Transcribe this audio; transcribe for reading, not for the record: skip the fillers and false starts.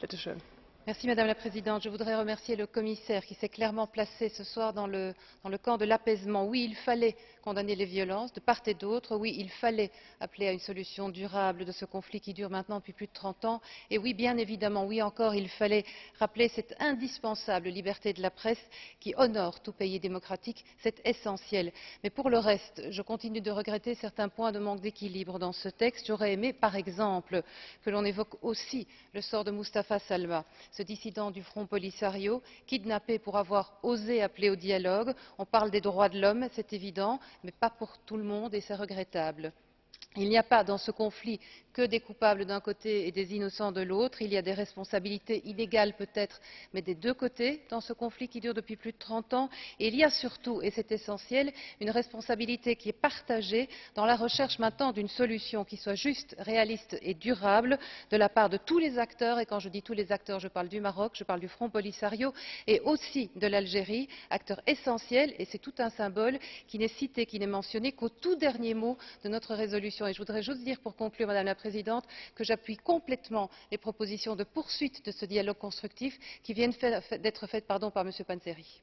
Bitte schön. Madame la Présidente. Je voudrais remercier le commissaire qui s'est clairement placé ce soir dans le camp de l'apaisement. Oui, il fallait condamner les violences de part et d'autre. Oui, il fallait appeler à une solution durable de ce conflit qui dure maintenant depuis plus de 30 ans. Et oui, bien évidemment, oui encore, il fallait rappeler cette indispensable liberté de la presse qui honore tout pays démocratique. C'est essentiel. Mais pour le reste, je continue de regretter certains points de manque d'équilibre dans ce texte. J'aurais aimé, par exemple, que l'on évoque aussi le sort de Mustapha Salma, ce dissident du Front Polisario, kidnappé pour avoir osé appeler au dialogue. On parle des droits de l'homme, c'est évident, mais pas pour tout le monde et c'est regrettable. Il n'y a pas dans ce conflit que des coupables d'un côté et des innocents de l'autre. Il y a des responsabilités inégales peut-être, mais des deux côtés dans ce conflit qui dure depuis plus de 30 ans. Et il y a surtout, et c'est essentiel, une responsabilité qui est partagée dans la recherche maintenant d'une solution qui soit juste, réaliste et durable de la part de tous les acteurs. Et quand je dis tous les acteurs, je parle du Maroc, je parle du Front Polisario et aussi de l'Algérie, acteur essentiel, et c'est tout un symbole qui n'est cité, qui n'est mentionné qu'au tout dernier mot de notre résolution. Et je voudrais juste dire pour conclure, Madame la Présidente, que j'appuie complètement les propositions de poursuite de ce dialogue constructif qui viennent d'être faites par M. Panzeri.